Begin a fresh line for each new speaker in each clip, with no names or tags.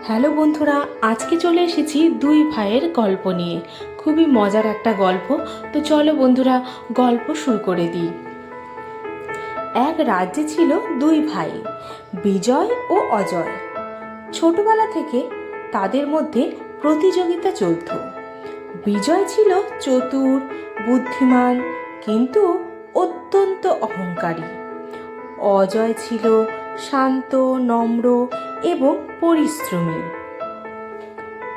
Hello বন্ধুরা, আজকে চলে এসেছি দুই ভাইয়ের গল্প নিয়ে। খুবই মজার একটা গল্প। তো চলো বন্ধুরা, গল্প শুরু করে দিই। এক রাজ্যে ছিল দুই ভাই, বিজয় ও অজয়। ছোটবেলা থেকে তাদের মধ্যে প্রতিযোগিতা চলত। বিজয় ছিল চতুর, বুদ্ধিমান, কিন্তু অত্যন্ত অহংকারী। অজয় ছিল শান্ত, নম্র এবং পরিশ্রমী।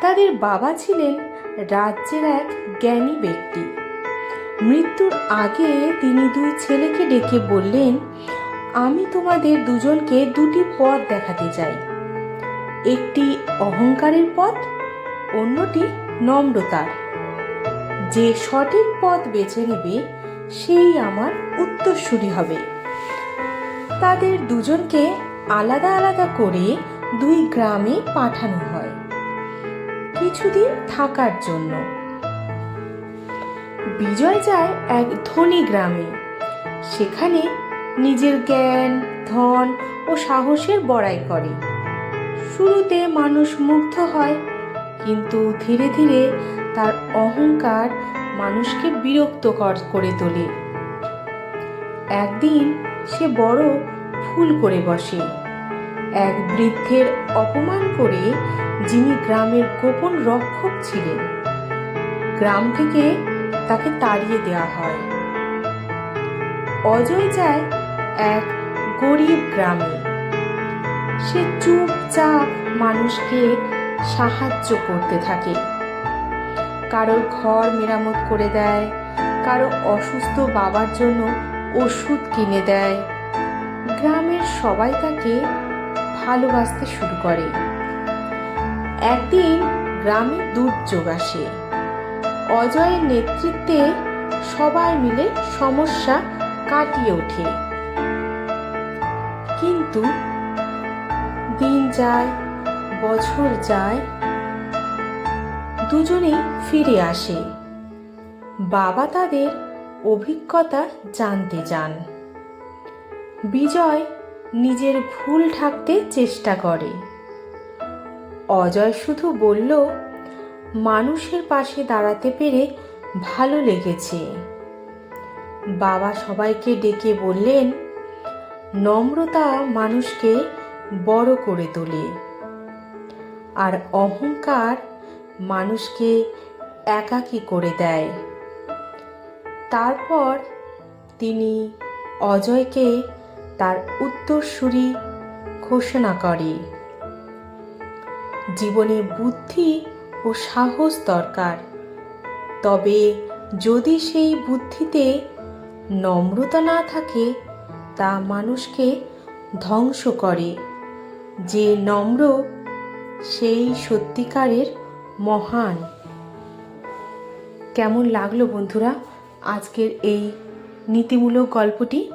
তাদের বাবা ছিলেন রাজ্যের এক জ্ঞানী ব্যক্তি। মৃত্যুর আগে তিনি দুই ছেলেকে ডেকে বললেন, আমি তোমাদের দুজনকে দুটি পথ দেখাতে চাই। একটি অহংকারের পথ, অন্যটি নম্রতার। যে সঠিক পথ বেছে নেবে সেই আমার উত্তরসূরি হবে। তাদের দুজনকে আলাদা আলাদা করে দুই গ্রামে পাঠানো হয় কিছুদিন থাকার জন্য। বিজয় যায় এক ধনী গ্রামে। সেখানে নিজের জ্ঞান, ধন ও সাহসের বড়াই করে। শুরুতে মানুষ মুগ্ধ হয়, কিন্তু ধীরে ধীরে তার অহংকার মানুষকে বিরক্ত করে তোলে। একদিন সে বড় ভুল করে বসে। এক বৃদ্ধের অপমান করে, যিনি গ্রামের গোপন রক্ষক ছিলেন। গ্রাম থেকে তাকে তাড়িয়ে দেওয়া হয়। অজয় যায় এক গরিব গ্রামে। সে চুপচাপ মানুষকে সাহায্য করতে থাকে। কারোর ঘর মেরামত করে দেয়, কারো অসুস্থ বাবার জন্য ওষুধ কিনে দেয়। গ্রামের সবাই তাকে ভালোবাসতে শুরু করে। একদিন গ্রামে দুর্যোগ আসে। অজয়ের নেতৃত্বে সবাই মিলে সমস্যা কাটিয়ে ওঠে। কিন্তু দিন যায়, বছর যায়, দুজনেই ফিরে আসে। বাবা তাদের অভিজ্ঞতা জানতে চান। বিজয় নিজের ভুল ঢাকতে চেষ্টা করে। অজয় শুধু বলল, মানুষের পাশে দাঁড়াতে পেরে ভালো লেগেছে। বাবা সবাইকে ডেকে বললেন, নম্রতা মানুষকে বড় করে তোলে, আর অহংকার মানুষকে একাকী করে দেয়। তারপর তিনি অজয়কে তার উত্তরসূরি ঘোষণা করে। জীবনে বুদ্ধি ও সাহস দরকার, তবে যদি সেই বুদ্ধিতে নম্রতা না থাকে, তা মানুষকে ধ্বংস করে। যে নম্র, সেই সত্যিকারের মহান। কেমন লাগলো বন্ধুরা আজকের এই নীতিমূলক গল্পটি?